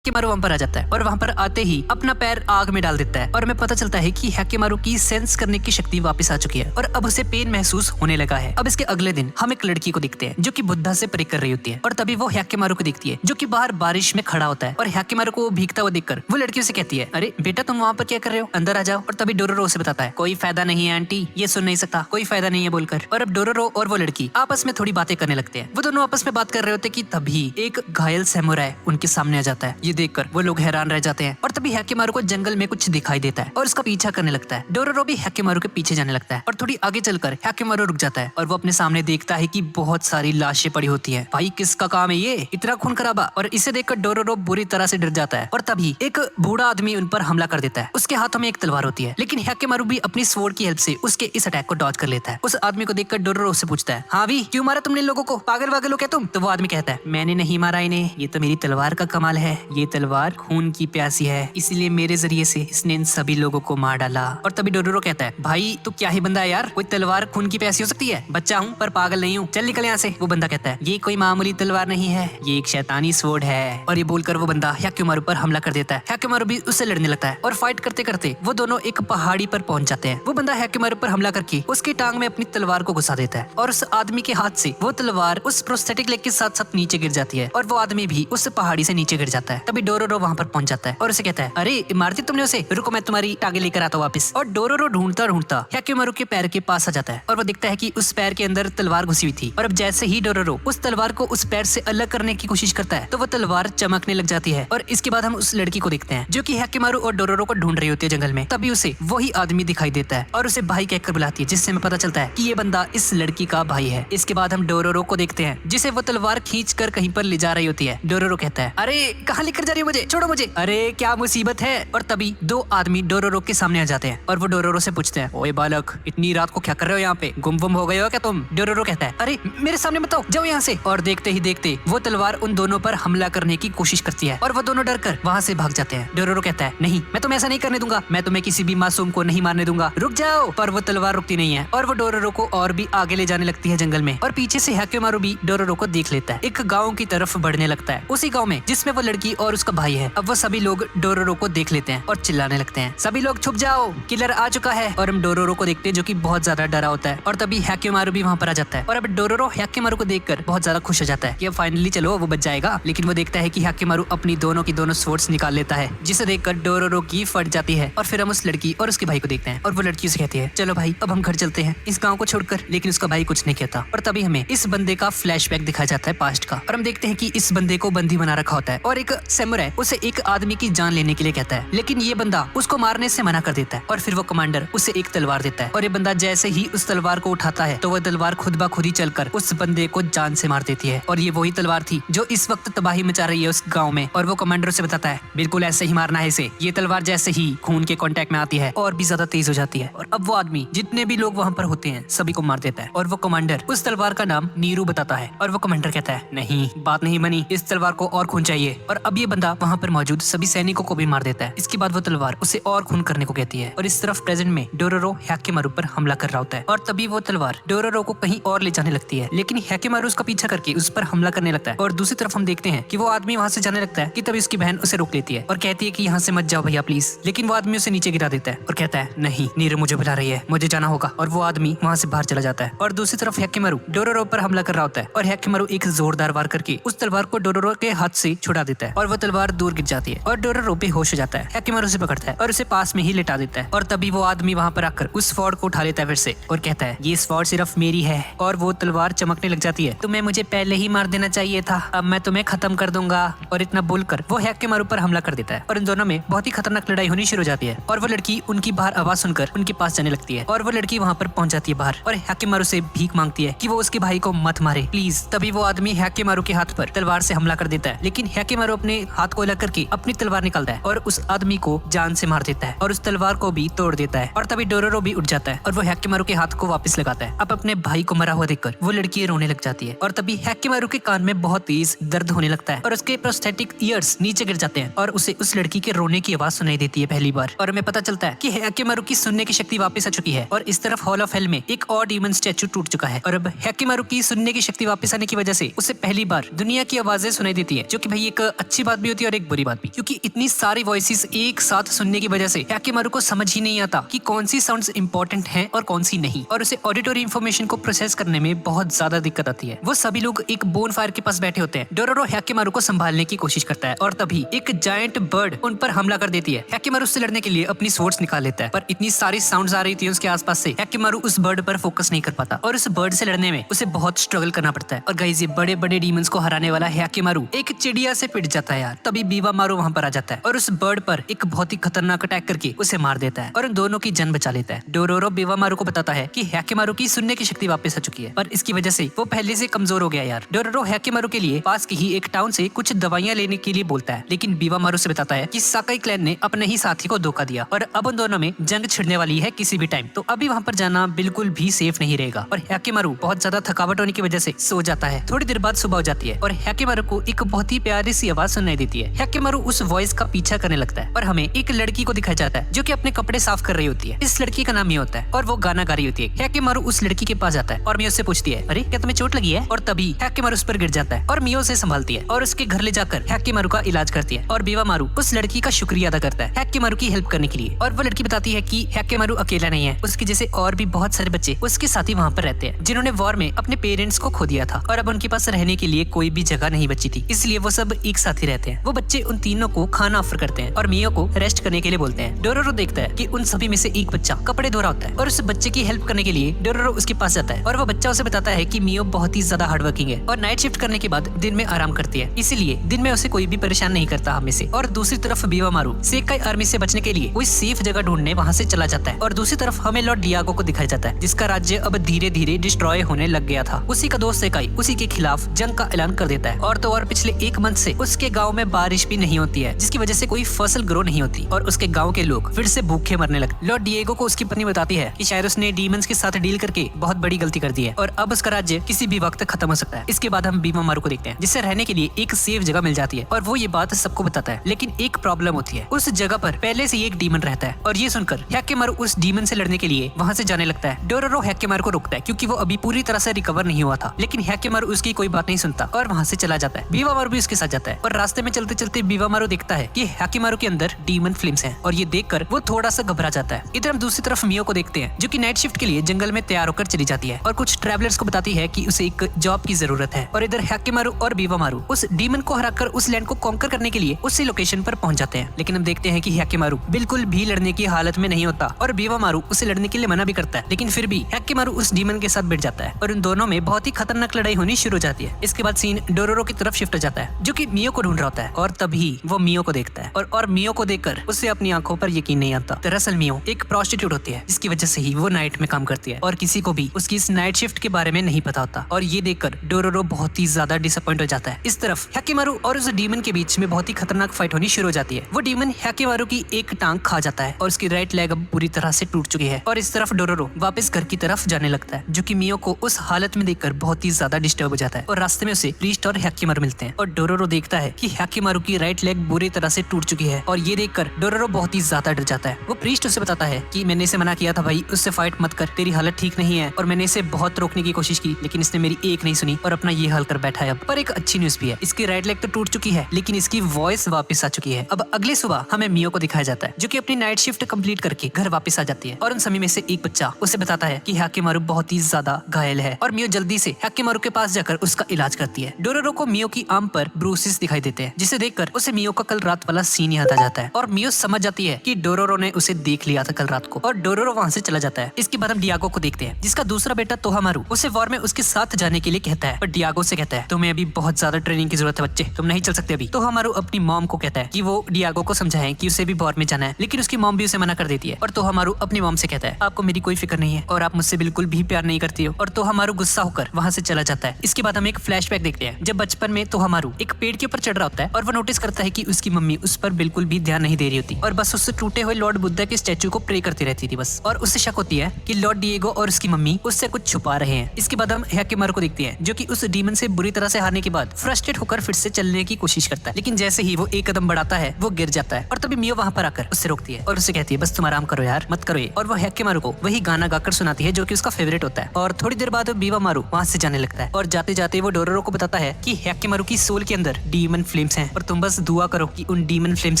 हैक्केमारू वहां पर आ जाता है और वहां पर आते ही अपना पैर आग में डाल देता है और हमें पता चलता है कि हैक्केमारू की सेंस करने की शक्ति वापस आ चुकी है और अब उसे पेन महसूस होने लगा है। अब इसके अगले दिन हम एक लड़की को देखते हैं जो कि बुद्धा से प्रे कर रही होती है और तभी वो हैक्केमारू को देखती है जो कि बाहर बारिश में खड़ा होता है और हैक्केमारू को भीगता हुआ देखकर वो लड़की उसे कहती है, अरे बेटा तुम वहाँ पर क्या कर रहे हो, अंदर आ जाओ। और तभी डोरोरो उसे बताता है कोई फायदा नहीं है आंटी, ये सुन नहीं सकता, कोई फायदा नहीं है बोलकर। और अब डोरोरो और वो लड़की आपस में थोड़ी बातें करने लगते हैं। वो दोनों आपस में बात कर रहे होते कि तभी एक घायल सैमुराई उनके सामने आ जाता है। ये देखकर वो लोग हैरान रह जाते हैं और तभी हैक्केमारू को जंगल में कुछ दिखाई देता है और उसका पीछा करने लगता है। डोरोरो भी हैक्केमारू के पीछे जाने लगता है और थोड़ी आगे चलकर हैक्केमारू रुक जाता है और वो अपने सामने देखता है कि बहुत सारी लाशें पड़ी होती हैं। भाई किसका काम है ये, इतना खून खराबा। और इसे देखकर डोरोरो बुरी तरह से डर जाता है और तभी एक बूढ़ा आदमी उन पर हमला कर देता है। उसके हाथों में एक तलवार होती है लेकिन हैक्केमारू भी अपनी स्वॉर्ड की हेल्प से उसके इस अटैक को डॉज कर लेता है। उस आदमी को देखकर डोरोरो उससे पूछता है, हाँ भी क्यों मारा तुमने इन लोगों को, पागल वागल हो क्या तुम? तो वो आदमी कहता है, मैंने नहीं मारा इन्हें, ये तो मेरी तलवार का कमाल है। ये तलवार खून की प्यासी है, इसलिए मेरे जरिए से इसने इन सभी लोगों को मार डाला। और तभी डोरोरो कहता है, भाई तू क्या ही बंदा है यार, कोई तलवार खून की प्यासी हो सकती है? बच्चा हूँ पर पागल नहीं हूँ, चल निकल यहाँ से। वो बंदा कहता है, ये कोई मामूली तलवार नहीं है, ये एक शैतानी स्वॉर्ड है। और ये बोलकर वो बंदा हैक्केमारू पर हमला कर देता है। हैक्केमारू भी उससे लड़ने लगता है और फाइट करते करते वो दोनों एक पहाड़ी पर पहुंच जाते हैं। वो बंदा हैक्केमारू पर हमला करके उसकी टांग में अपनी तलवार को घुसा देता है और उस आदमी के हाथ से वो तलवार उस प्रोस्थेटिक लेग के साथ साथ नीचे गिर जाती है और वो आदमी भी उस पहाड़ी से नीचे गिर जाता है। तभी डोरोरो वहाँ पर पहुंच जाता है और उसे कहता है, अरे मारती तुमने उसे, रुको मैं तुम्हारी टांगे लेकर आता हूँ वापस। और डोरोरो ढूंढता ढूंढता हैक्केमारू के पैर के पास आ जाता है और वो दिखता है कि उस पैर के अंदर तलवार घुसी हुई थी। और अब जैसे ही डोरोरो उस तलवार को उस पैर से अलग करने की कोशिश करता है तो वो तलवार चमकने लग जाती है। और इसके बाद हम उस लड़की को देखते हैं जो कि हैक्केमारू और डोरोरो को ढूंढ रही होती है जंगल में। तभी उसे वही आदमी दिखाई देता है और उसे भाई कहकर बुलाती है, जिससे हमें पता चलता है कि ये बंदा इस लड़की का भाई है। इसके बाद हम डोरोरो को देखते हैं जिसे वो तलवार खींच कर कहीं पर ले जा रही होती है। डोरोरो कहता है, अरे कहाँ लेकर जा रही हो मुझे, छोड़ो मुझे, अरे क्या मुसीबत है। और तभी दो आदमी डोरोरो के सामने आ जाते हैं और वो डोरोरो से पूछते हैं, ओए बालक इतनी रात को क्या कर रहे हो यहाँ पे, गुम हो गए हो क्या तुम? डोरोरो कहता है, अरे मेरे सामने मत आओ, जाओ यहाँ से। और देखते ही देखते वो तलवार उन दोनों पर हमला करने की कोशिश करती है और वो दोनों डरकर वहाँ से भाग जाते हैं। डोरोरो कहता है, नहीं मैं तुम्हें ऐसा नहीं करने दूंगा, मैं तुम्हें किसी भी मासूम को नहीं मारने दूंगा, रुक जाओ। पर वो तलवार रुकती नहीं है और वो डोरोरो को और भी आगे ले जाने लगती है जंगल में। और पीछे से हैक्केमारू भी डोरोरो को देख लेता है, एक गाँव की तरफ बढ़ने लगता है, उसी गाँव में जिसमें वो लड़की और उसका भाई है। अब वो सभी लोग डोरोरो को देख लेते हैं और चिल्लाने लगते हैं, सभी लोग छुप जाओ, किलर आ चुका है। और हम डोरोरो को देखते हैं जो कि बहुत ज्यादा डरा होता है। और तभी हैक्केमारू भी वहाँ पर आ जाता है और अब डोरोरो हैक्केमारू को देखकर बहुत ज्यादा खुश हो जाता है कि अब फाइनली चलो वो बच जाएगा। लेकिन वो देखता है कि हैक्केमारू अपनी दोनों की दोनों स्वॉर्ड्स निकाल लेता है, जिसे देखकर डोरोरो की फट जाती है। और फिर हम उस लड़की और उसके भाई को देखते हैं और वो लड़की उसे कहती है, चलो भाई अब हम घर चलते हैं इस गाँव को छोड़कर। लेकिन उसका भाई कुछ नहीं कहता। और तभी हमें इस बंदे का फ्लैशबैक दिखाया जाता है पास्ट का और हम देखते हैं कि इस बंदे को बंदी बना रखा होता है और एक सैमुराई उसे एक आदमी की जान लेने के लिए कहता है, लेकिन ये बंदा उसको मारने से मना कर देता है। और फिर वो कमांडर उसे एक तलवार देता है और ये बंदा जैसे ही उस तलवार को उठाता है तो वह तलवार खुद ब खुद ही चलकर उस बंदे को जान से मार देती है। और ये वही तलवार थी जो इस वक्त तबाही मचा रही है उस गांव में। और वो कमांडर उसे बताता है, बिल्कुल ऐसे ही मारना है इसे, ये तलवार जैसे ही खून के कांटेक्ट में आती है और भी ज्यादा तेज हो जाती है। और अब वो आदमी जितने भी लोग वहाँ पर होते हैं सभी को मार देता है। और वो कमांडर उस तलवार का नाम नीरू बताता है और वो कमांडर कहता है, नहीं बात नहीं बनी, इस तलवार को और खून चाहिए। और अब ये बंदा वहाँ पर मौजूद सभी सैनिकों को भी मार देता है। इसके बाद वो तलवार उसे और खून करने को कहती है और इस तरफ प्रेजेंट में डोरोरो हैक्केमारू पर हमला कर रहा होता है। और तभी वो तलवार डोरोरो को कहीं और ले जाने लगती है, लेकिन हैक्केमारू उसका पीछा करके उस पर हमला करने लगता है। और दूसरी तरफ हम देखते हैं कि वो आदमी वहाँ से जाने लगता है कि तभी उसकी बहन उसे रोक लेती है और कहती है कि यहाँ से मत जाओ भैया प्लीज। लेकिन वो आदमी उसे नीचे गिरा देता है और कहता है, नहीं नीरू मुझे बुला रही है, मुझे जाना होगा। और वो आदमी वहाँ से बाहर चला जाता है। और दूसरी तरफ हैक्केमारू डोरोरो पर हमला कर रहा होता है और हैक्केमारू एक जोरदार वार करके उस तलवार को डोरोरो के हाथ से छुड़ा देता है और वो तलवार दूर गिर जाती है और डोरोरो बेहोश हो जाता है। हैकिमारू उसे पकड़ता है और उसे पास में ही लिटा देता है और तभी वो आदमी वहाँ पर आकर उस स्वॉर्ड को उठा लेता है फिर से और कहता है ये स्वॉर्ड सिर्फ मेरी है। और वो तलवार चमकने लग जाती है। तुम्हें मुझे पहले ही मार देना चाहिए था, अब मैं तुम्हें खत्म कर दूंगा। और इतना बोलकर वो हैकिमारू पर हमला कर देता है और इन दोनों में बहुत ही खतरनाक लड़ाई होनी शुरू हो जाती है। और वो लड़की उनकी बाहर आवाज सुनकर उनके पास जाने लगती है और वो लड़की वहाँ पर पहुंच जाती है बाहर और हैकिमारू से भीख मांगती है कि वो उसके भाई को मत मारे प्लीज। तभी वो आदमी हैकिमारू के हाथ पर तलवार से हमला कर देता है, लेकिन हैकिमारू अपने हाथ को अलग करके अपनी तलवार निकालता है और उस आदमी को जान से मार देता है और उस तलवार को भी तोड़ देता है। और तभी डोरोरो भी उठ जाता है और वो हैकिमारू के हाथ को वापस लगाता है। अब अपने भाई को मरा हुआ देखकर वो लड़की रोने लग जाती है और तभी हैकिमारू के कान में बहुत तेज दर्द होने लगता है और उसके प्रोस्थेटिक ईयर्स नीचे गिर जाते हैं और उसे उस लड़की के रोने की आवाज सुनाई देती है पहली बार। और हमें पता चलता है कि हैकिमारू की सुनने की शक्ति वापस आ चुकी है और इस तरफ हॉल ऑफ हेल में एक और डीमन स्टैचू टूट चुका है। और अब हैकिमारू की सुनने की शक्ति वापस आने की वजह से उसे पहली बार दुनिया की आवाजें सुनाई देती है, जो कि भाई एक अच्छी बात भी होती है और एक बुरी बात भी, क्योंकि इतनी सारी वॉइसेस एक साथ सुनने की वजह से हैकिमारू को समझ ही नहीं आता कि कौन सी साउंड्स इंपॉर्टेंट हैं और कौन सी नहीं, और उसे ऑडिटरी इंफॉर्मेशन को प्रोसेस करने में बहुत ज्यादा दिक्कत आती है। वो सभी लोग एक बोन फायर के पास बैठे होते हैं। डोरोरो हैकिमारू को संभालने की कोशिश करता है और तभी एक जायंट बर्ड उन पर हमला कर देती है। हैकिमारू उससे लड़ने के लिए अपनी स्वॉर्ड्स निकाल लेता है, पर इतनी सारी साउंड्स आ रही थी उसके आसपास से हैकिमारू उस बर्ड पर फोकस नहीं कर पाता और उस बर्ड से लड़ने में उसे बहुत स्ट्रगल करना पड़ता है। और गाइस ये बड़े बड़े डीमंस को हराने वाला हैकिमारू एक चिड़िया से पिट जाता है यार। तभी बीवामारू वहाँ पर आ जाता है और उस बर्ड पर एक बहुत ही खतरनाक अटैक करके उसे मार देता है और उन दोनों की जान बचा लेता है। डोरोरो बीवामारू को बताता है कि हैकिमारू की सुनने की शक्ति वापस आ चुकी है, पर इसकी वजह से वो पहले से कमजोर हो गया यार। डोरोरो हैकिमारू के लिए पास की ही एक टाउन से कुछ दवाइयां लेने के लिए बोलता है, लेकिन बीवामारू से बताता है कि साकाई क्लैन ने अपने ही साथी को धोखा दिया और अब उन दोनों में जंग छिड़ने वाली है किसी भी टाइम, तो अभी वहाँ पर जाना बिल्कुल भी सेफ नहीं रहेगा। और हैकिमारू बहुत ज्यादा थकावट होने की वजह से सो जाता है। थोड़ी देर बाद सुबह हो जाती है और हैकिमारू को एक बहुत ही प्यारी सी आवाज सुनाई देती है। हैकिमारू उस वॉइस का पीछा करने लगता है और हमें एक लड़की को दिखाया जाता है जो कि अपने कपड़े साफ कर रही होती है। इस लड़की का नाम मियो होता है और वो गाना गा रही होती है। हैकिमारू उस लड़की के पास जाता है और मियो से पूछती है, अरे क्या तुम्हें चोट लगी है? और तभी हैकिमारू उस पर गिर जाता है और मियो उसे संभालती है और उसके घर ले जाकर हैकिमारू का इलाज करती है। और बीवामारू उस लड़की का शुक्रिया अदा करता है हैकिमारू की हेल्प करने के लिए। और वो लड़की बताती है कि हैकिमारू अकेला नहीं है, उसके जैसे और भी बहुत सारे बच्चे उसके साथ ही वहाँ पर रहते हैं जिन्होंने वॉर में अपने पेरेंट्स को खो दिया था और अब उनके पास रहने के लिए कोई भी जगह नहीं बची थी, इसलिए वो सब एक साथ ही रहते हैं। वो बच्चे उन तीनों को खाना ऑफर करते हैं और मियो को रेस्ट करने के लिए बोलते हैं। डोरोरो देखता है कि उन सभी में से एक बच्चा कपड़े धो रहा होता है और उस बच्चे की हेल्प करने के लिए डोरोरो उसके पास जाता है और वो बच्चा उसे बताता है कि मियो बहुत ही ज्यादा हार्ड वर्किंग है और नाइट शिफ्ट करने के बाद दिन में आराम करती है, इसीलिए दिन में उसे कोई भी परेशान नहीं करता हमें से। और दूसरी तरफ बीवामारू सेकाई आर्मी से बचने के लिए कोई सेफ जगह ढूंढने वहाँ से चला जाता है। और दूसरी तरफ हमें लॉर्ड डियागो को दिखाया जाता है जिसका राज्य अब धीरे धीरे डिस्ट्रॉय होने लग गया था। उसी का दोस्त सेकाई उसी के खिलाफ जंग का ऐलान कर देता है और तो और पिछले एक मंथ से उसके गाँव में बारिश भी नहीं होती है, जिसकी वजह से कोई फसल ग्रो नहीं होती और उसके गाँव के लोग फिर से भूखे मरने लगे। लॉर्ड डिएगो को उसकी पत्नी बताती है कि शायद उसने डीमंस के साथ डील करके बहुत बड़ी गलती कर दी है और अब उसका राज्य किसी भी वक्त खत्म हो सकता है। इसके बाद हम बीवामारू को देखते हैं जिससे रहने के लिए एक सेफ जगह मिल जाती है और वो ये बात सबको बताता है, लेकिन एक प्रॉब्लम होती है। उस जगह पर पहले से ही एक डीमन रहता है और ये सुनकर हैकिमारू उस डीमन से लड़ने के लिए वहाँ से जाने लगता है। डोरोरो हैकिमारू को रोकता है क्योंकि वो अभी पूरी तरह से रिकवर नहीं हुआ था, लेकिन हैकिमारू उसकी कोई बात नहीं सुनता और वहाँ से चला जाता है। बीवामारू भी उसके साथ जाता है और रास्ते में चलते चलते बीवामारू देखता है कि हैकिमारू के अंदर डीमन फ्लेम्स हैं और ये देखकर वो थोड़ा सा घबरा जाता है। इधर हम दूसरी तरफ मियो को देखते हैं जो कि नाइट शिफ्ट के लिए जंगल में तैयार होकर चली जाती है और कुछ ट्रैवलर्स को बताती है कि उसे एक जॉब की जरूरत है। और इधर हैकिमारू और बीवामारू उस डीमन को हराकर उस लैंड को कॉन्कर करने के लिए उसी लोकेशन पर पहुंच जाते हैं, लेकिन हम देखते हैं कि हैकिमारू बिल्कुल भी लड़ने की हालत में नहीं होता और बीवामारू उसे लड़ने के लिए मना भी करता है, लेकिन फिर भी हैकिमारू उस डीमन के साथ बैठ जाता है और इन दोनों में बहुत ही खतरनाक लड़ाई होनी शुरू हो जाती है। इसके बाद सीन डोरोरो की तरफ शिफ्ट हो जाता है जो कि मियो को ढूंढ रहा होता है और तभी वो मियो को देखता है और मियो को देखकर उसे अपनी आंखों पर यकीन नहीं आता। दरअसल मियो एक प्रोस्टिट्यूट होती है जिसकी वजह से ही वो नाइट में काम करती है और किसी को भी उसकी इस नाइट शिफ्ट के बारे में नहीं पता होता और ये देखकर डोरोरो बहुत ही ज्यादा डिसअपॉइंट हो जाता है। इस तरफ हैकिमारू और उस डीमन के बीच में बहुत ही खतरनाक फाइट होनी शुरू हो जाती है। वो डीमन हैकिमारू की एक टांग खा जाता है और उसकी राइट लेग अब पूरी तरह से टूट चुकी है और इस तरफ डोरोरो वापस घर की तरफ जाने लगता है जो कि मियो को उस हालत में देखकर बहुत ही ज्यादा डिस्टर्ब हो जाता है और रास्ते में उसे प्रीस्ट और हैकिमारू मिलते हैं और डोरोरो देखता है कि हैकिमारू की राइट लेग बुरी तरह से टूट चुकी है और ये देखकर डोरोरो बहुत ही ज्यादा डर जाता है। वो प्रीस्ट उसे बताता है कि मैंने इसे मना किया था भाई, उससे फाइट मत कर, तेरी हालत ठीक नहीं है और मैंने इसे बहुत रोकने की कोशिश की लेकिन इसने मेरी एक नहीं सुनी और अपना ये हाल कर बैठा है। अब पर एक अच्छी न्यूज भी है, इसकी राइट लेग तो टूट चुकी है लेकिन इसकी वॉइस वापस आ चुकी है। अब अगले सुबह हमें मियो को दिखाया जाता है जो कि अपनी नाइट शिफ्ट कंप्लीट करके घर वापस आ जाती है और उन सभी में से एक बच्चा उसे बताता है कि हैकिमारू बहुत ही ज्यादा घायल है और मियो जल्दी से हैकिमारू के पास जाकर उसका इलाज करती है। डोरोरो को मियो की आर्म पर ब्रूसेस दिखाई देते हैं है, जिसे देखकर उसे मियो का कल रात वाला सीन याद आ जाता है और मियो समझ जाती है कि डोरोरो ने उसे देख लिया था कल रात को और डोरोरो वहाँ से चला जाता है। इसके बाद हम डियागो को देखते हैं, जिसका दूसरा बेटा तोहामारू उसे वॉर में उसके साथ जाने के लिए कहता है, पर डियागो से कहता है तुम्हें अभी बहुत ज्यादा ट्रेनिंग की जरूरत है बच्चे, तुम नहीं चल सकते अभी। तोहामारू अपनी मॉम को कहता है कि वो डियागो को समझाए कि उसे भी वॉर में जाना है, लेकिन उसकी मॉम भी उसे मना कर देती है और तोहामारू अपनी मॉम से कहता है आपको मेरी कोई फिक्र नहीं है और आप मुझसे बिल्कुल भी प्यार नहीं करती हो, और तोहामारू गुस्सा होकर वहाँ से चला जाता है। इसके बाद हम एक फ्लैशबैक देखते हैं जब बचपन में तोहामारू एक पेड़ के ऊपर चढ़ रहा होता है और वो नोटिस करता है कि उसकी मम्मी उस पर बिल्कुल भी ध्यान नहीं दे रही होती और बस उससे टूटे हुए लॉर्ड बुद्धा के स्टैचू को प्रे करती रहती थी बस, और उससे शक होती है कि लॉर्ड डिएगो और उसकी मम्मी उससे कुछ छुपा रहे हैं। इसके बाद हम हैकेमारू को देखते हैं जो कि उस डीमन से बुरी तरह से हारने के बाद फ्रस्ट्रेट होकर फिर से चलने की कोशिश करता है, लेकिन जैसे ही वो एक कदम बढ़ाता है वो गिर जाता है और तभी मियो वहाँ पर आकर उससे रोकती है और उससे कहती है बस तुम आराम करो यार, मत करो ये, और वो हैकेमारू को वही गाना गाकर सुनाती है जो कि उसका फेवरेट होता है। और थोड़ी देर बाद बीवामारू वहाँ से जाने लगता है और जाते जाते वो डोरोरो को बताता है कि हैकेमारू की सोल के अंदर डीमन फ्लेम्स हैं और तुम बस दुआ करो कि उन डीमन फ्लेम्स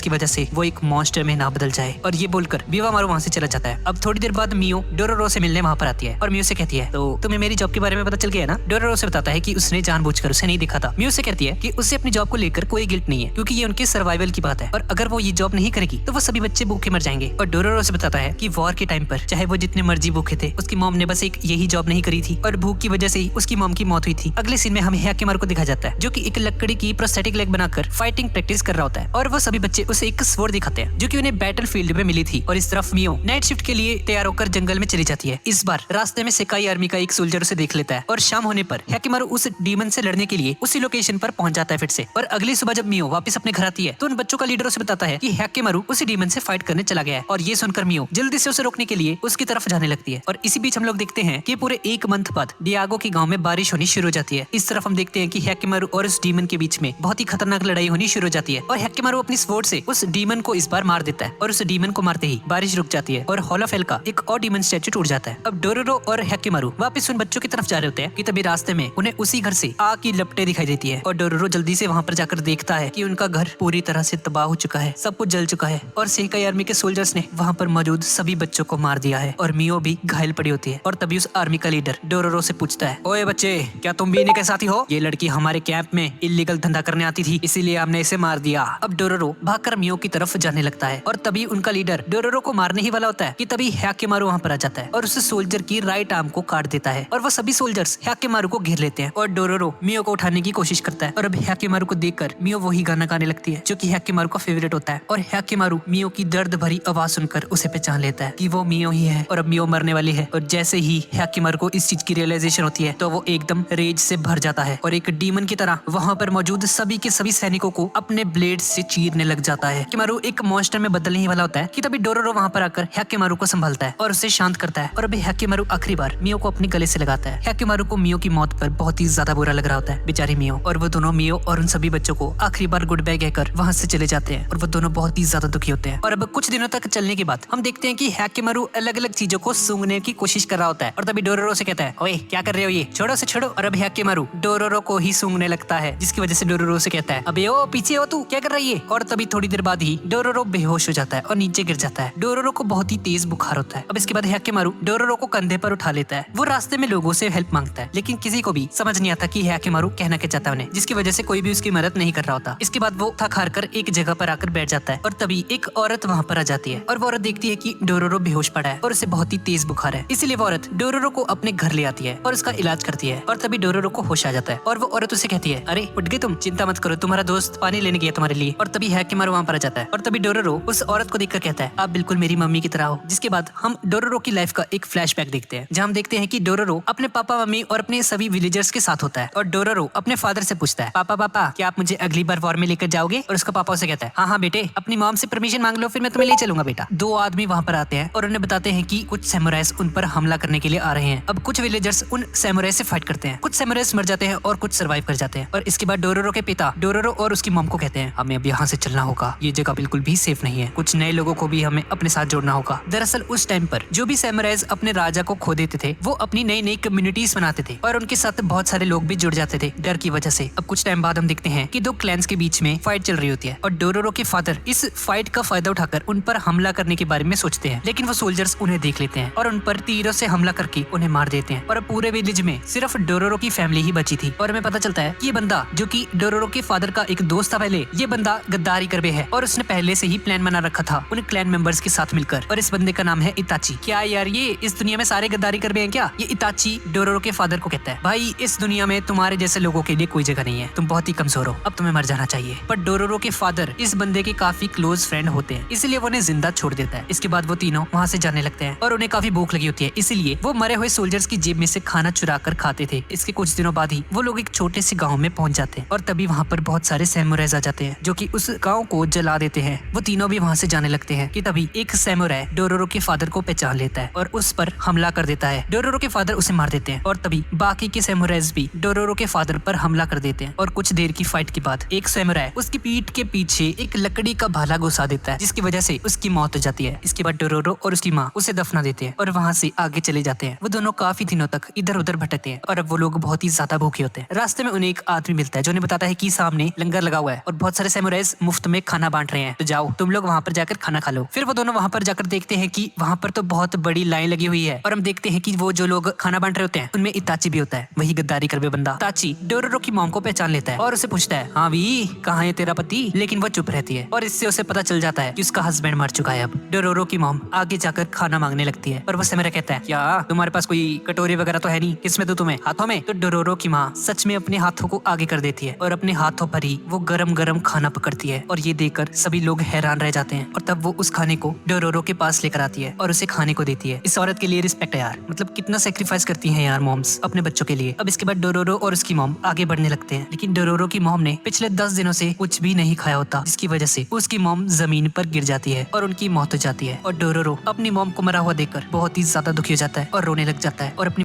की वजह से वो एक मॉन्स्टर में ना बदल जाए, और ये बोलकर बीवामारू वहाँ से चला जाता है। अब थोड़ी देर बाद मियो डोरोरो से मिलने वहाँ पर आती है और मियो से कहती है तो तुम्हें मेरी जॉब के बारे में पता चल गया ना। डोरोरो से बताता है कि उसने जानबूझकर उसे नहीं देखा था। मियो से कहती है कि उसे अपनी जॉब को लेकर कोई गिल्ट नहीं है क्योंकि ये उनके सर्वाइवल की बात है और अगर वो ये जॉब नहीं करेगी तो वो सभी बच्चे भूखे मर जाएंगे। और डोरोरो से बताता है कि वॉर के टाइम पर चाहे वो जितने मर्जी भूखे थे उसकी मॉम ने बस एक यही जॉब नहीं करी थी और भूख की वजह से ही उसकी मॉम की मौत हुई थी। अगले सीन में हमें हैकेमारू को दिखा जाता है जो कि एक लकड़ी की प्रोस्थेटिक लेग बनाकर फाइटिंग प्रैक्टिस कर रहा होता है और वो सभी बच्चे उसे एक स्वॉर्ड दिखाते हैं जो कि उन्हें बैटल फील्ड में मिली थी। और इस तरफ मियो नाइट शिफ्ट के लिए तैयार होकर जंगल में चली जाती है। इस बार रास्ते में सेकाई आर्मी का एक सोल्जर उसे देख लेता है और शाम होने पर हैकेमारू उस डीमन से लड़ने के लिए उसी लोकेशन पर पहुंच जाता है फिर से। और अगली सुबह जब मियो वापस अपने घर आती है तो उन बच्चों का लीडर उसे बताता है कि हैकेमारू उसी डीमन से फाइट करने चला गया है और ये सुनकर मियो जल्दी से उसे रोकने के लिए उसकी तरफ जाने लगती है। और इसी बीच हम लोग देखते हैं कि पूरे एक मंथ बाद डियागो के गांव में बारिश होनी शुरू हो जाती है। इस तरफ हम देखते हैं कि हैकेमारू और उस डीमन के बीच में बहुत ही खतरनाक लड़ाई होनी शुरू हो जाती है और हैकेमारू अपनी स्वॉर्ड से उस डीमन को इस बार मार देता है और उस डीमन को मारते ही बारिश रुक जाती है और हॉल ऑफ हेल का एक और डीमन स्टैचू टूट जाता है। अब डोरोरो और हैकेमारू वापस उन बच्चों की तरफ जा रहे होते हैं कि तभी रास्ते में उन्हें उसी घर से आग की लपटें दिखाई देती है और डोरोरो जल्दी से वहाँ पर जाकर देखता है कि उनका घर पूरी तरह से तबाह हो चुका है, सब कुछ जल चुका है और सेकाई आर्मी के सोल्जर्स ने वहाँ पर मौजूद सभी बच्चों को मार दिया है और मियो भी घायल पड़ी होती है। और तभी उस आर्मी का लीडर डोरोरो से पूछता है ओए बच्चे, क्या तुम भी इन्हीं के साथी हो? ये लड़की हमारे कैंप में इलीगल धंधा करने आती थी इसीलिए हमने इसे मार दिया। अब डोरोरो भागकर मियो की तरफ जाने लगता है और तभी उनका लीडर डोरोरो को मारने ही वाला होता है कि तभी हैकेमारू वहाँ पर आ जाता है और उस सोल्जर की राइट आर्म को काट देता है और वो सभी सोल्जर्स हैकेमारू को घेर लेते हैं और डोरोरो मियो को उठाने की कोशिश करता है। और अब हैकेमारू को देखकर मियो वही गाना गाने लगती है जो कि हैकेमारू का फेवरेट होता है और हैकेमारू मियो की दर्द भरी आवाज सुनकर उसे पहचान लेता है कि वो मियो ही है और अब मियो मरने वाली है। और जैसे ही हैकेमारू को इस चीज की रियलाइजेशन होती है तो वो एकदम रेज से भर जाता है और एक डीमन की तरह वहाँ पर मौजूद सभी के सभी सैनिकों को अपने ब्लेड से चीरने लग जाता है। हैकेमारू एक मॉन्स्टर में बदलने ही वाला होता है कि तभी डोरोरो वहाँ पर आकर हैकेमारू को संभालता है और उसे शांत करता है और अभी हैकेमारू आखिरी बार मियो को अपने गले से लगाता है। हैकेमारू को मियो की मौत पर बहुत ही ज्यादा बुरा लग रहा होता है बेचारी मियो, और वो दोनों मियो और उन सभी बच्चों को आखिरी बार गुड बाय कहकर वहाँ से चले जाते हैं और वो दोनों बहुत ही ज्यादा दुखी होते हैं। और अब कुछ दिनों तक चलने के बाद हम देखते हैं कि हैकेमारू अलग अलग चीजों को सूंघने की कोशिश कर रहा होता है और तभी डोरोरो से कहता है ओए क्या कर रहे हो, ये छोड़ो से छोड़ो। और अब हैकेमारू डोरोरो को ही सूंघने लगता है जिसकी वजह से डोरोरो से कहता है अबे ओ पीछे हो तू, क्या कर रही है? और तभी थोड़ी देर बाद ही डोरोरो बेहोश हो जाता है और नीचे गिर जाता है। डोरोरो को बहुत ही तेज बुखार होता है। अब इसके बाद हैकेमारू डोरोरो को कंधे पर उठा लेता है। वो रास्ते में लोगों से हेल्प मांगता है लेकिन किसी को भी समझ नहीं आता कि हैकेमारू कहना क्या चाहता है उन्हें, जिसकी वजह से कोई भी उसकी मदद नहीं कर रहा होता। इसके बाद वो थक हार कर एक जगह पर आकर बैठ जाता है और तभी एक औरत वहाँ पर आ जाती है और वो औरत देखती है कि डोरोरो बेहोश पड़ा है और उसे बहुत ही तेज बुखार है, इसीलिए वो औरत डोरोरो को अपने घर ले आती है और उसका इलाज करती है। और तभी डोरोरो को होश आ जाता है और वो औरत उसे कहती है अरे उठ गए तुम, चिंता मत करो, तुम्हारा दोस्त पानी लेने गया तुम्हारे लिए। और तभी हैकेमारू वहाँ पर आ जाता है और तभी डोरोरो उस औरत को देखकर कहता है आप बिल्कुल मेरी मम्मी की तरह हो। जिसके बाद हम डोरोरो की लाइफ का एक फ्लैशबैक देखते हैं जहाँ हम देखते हैं कि डोरोरो अपने पापा मम्मी और अपने सभी विलेजर्स के साथ होता है और डोरोरो अपने फादर से पूछता है पापा पापा क्या आप मुझे अगली बार वॉर में लेकर जाओगे? और उसका पापा उसे कहता है हाँ हाँ बेटे, अपनी मॉम से परमिशन मांग लो फिर मैं तुम्हें ले चलूंगा बेटा। दो आदमी वहाँ पर आते हैं और उन्हें बताते हैं कि कुछ सैमुराइज उन पर हमला करने के लिए आ रहे हैं। अब कुछ विलेजर्स उन सैमुराई से फाइट करते हैं, कुछ सैमुराइज मर जाते हैं और कुछ सर्वाइव कर जाते हैं। और इसके बाद डोरोरो के पिता डोरोरो और उसकी मॉम को कहते हैं हमें अब यहाँ से चलना होगा, ये जगह बिल्कुल भी सेफ नहीं है, कुछ नए लोगों को भी हमें अपने साथ जोड़ना होगा। दरअसल उस टाइम पर जो भी सैमुराइज अपने राजा को खो देते थे वो अपनी नई नई कम्युनिटीज बनाते थे और उनके साथ बहुत सारे लोग भी जुड़ जाते थे डर की वजह से। अब कुछ टाइम बाद हम देखते हैं कि दो क्लैंस के बीच में फाइट चल रही होती है और डोरोरो के फादर इस फाइट का फायदा उठाकर उन पर हमला करने के बारे में सोचते हैं, लेकिन वो सोल्जर्स उन्हें देख लेते हैं और उन पर तीरों से हमला करके उन्हें मार देते हैं। और अब पूरे विलेज में सिर्फ डोरोरो की फैमिली ही बची थी और हमें पता चलता है कि ये बंदा जो कि डोरोरो के फादर का का एक दोस्त था पहले। ये बंदा गद्दारी कर बे है और उसने पहले से ही प्लान बना रखा था उन क्लैन मेंबर्स के साथ मिलकर। और इस बंदे का नाम है इताची। क्या यार ये इस दुनिया में सारे गद्दारी कर बे हैं क्या? ये इताची डोरोरो के फादर को कहता है, भाई इस दुनिया में तुम्हारे जैसे लोगों के लिए कोई जगह नहीं है, तुम बहुत ही कमजोर हो, अब तुम्हें मर जाना चाहिए। पर डोरोरो के फादर इस बंदे के काफी क्लोज फ्रेंड होते हैं, इसलिए वो उन्हें जिंदा छोड़ देता है। इसके बाद वो तीनों वहाँ से जाने लगते हैं और उन्हें काफी भूख लगी होती है, इसलिए वो मरे हुए सोल्जर्स की जेब में से खाना चुरा कर खाते थे। इसके कुछ दिनों बाद ही वो लोग एक छोटे से गाँव में पहुंच जाते हैं और तभी वहाँ पर बहुत सारे सैमुराइज आ जाते हैं जो कि उस गाँव को जला देते हैं। वो तीनों भी वहाँ से जाने लगते हैं कि तभी एक सैमुराई डोरोरो के फादर को पहचान लेता है और उस पर हमला कर देता है। डोरोरो के फादर उसे मार देते हैं और तभी बाकी के सैमुराइज भी डोरोरो के फादर पर हमला कर देते हैं। और कुछ देर की फाइट के बाद एक सैमुराई उसकी पीठ के पीछे एक लकड़ी का भाला घुसा देता है, जिसकी वजह से उसकी मौत हो जाती है। इसके बाद डोरोरो और उसकी माँ उसे दफना देते हैं और वहाँ से आगे चले जाते हैं। वो दोनों काफी दिनों तक इधर उधर भटकते हैं और अब वो लोग बहुत ही ज्यादा भूखे होते हैं। रास्ते में उन्हें एक आदमी मिलता है जो उन्हें बताता है कि सामने लंगर लगा हुआ है और बहुत सारे सैमुराइज मुफ्त में खाना बांट रहे हैं, तो जाओ तुम लोग वहाँ पर जाकर खाना खा लो। फिर वो दोनों वहाँ पर जाकर देखते हैं कि वहाँ पर तो बहुत बड़ी लाइन लगी हुई है और हम देखते हैं कि वो जो लोग खाना बांट रहे होते हैं उनमें इताची भी होता है, वही गद्दारी कर बे बंदा। इताची डोरोरो की मॉम को पहचान लेता है और उसे पूछता है, हाँ भी कहाँ है तेरा पति? लेकिन वो चुप रहती है और इससे उसे पता चल जाता है कि उसका हस्बैंड मर चुका है। अब डोरोरो की मॉम आगे जाकर खाना मांगने लगती है और वो सैमुराई कहता है, क्या तुम्हारे पास कोई कटोरी वगैरह तो है नहीं, किसमें दूं तुम्हें, हाथों में? तो डोरोरो की माँ सच में अपने हाथों को आगे कर देती है और अपने हाथों पर ही वो गरम गरम खाना पकड़ती है और ये देखकर सभी लोग हैरान रह जाते हैं। और तब वो उस खाने को डोरोरो के पास लेकर आती है और उसे खाने को देती है। इस औरत के लिए रिस्पेक्ट है यार, मतलब कितना सेक्रीफाइस करती हैं यार मॉम्स अपने बच्चों के लिए। अब इसके बाद डोरोरो और उसकी मॉम आगे बढ़ने लगते हैं, लेकिन डोरोरो की मॉम ने पिछले 10 दिनों से कुछ भी नहीं खाया होता, जिसकी वजह से उसकी मॉम जमीन पर गिर जाती है और उनकी मौत हो जाती है। और डोरोरो अपनी मॉम को मरा हुआ देखकर बहुत ही ज्यादा दुखी हो जाता है और रोने लग जाता है और अपनी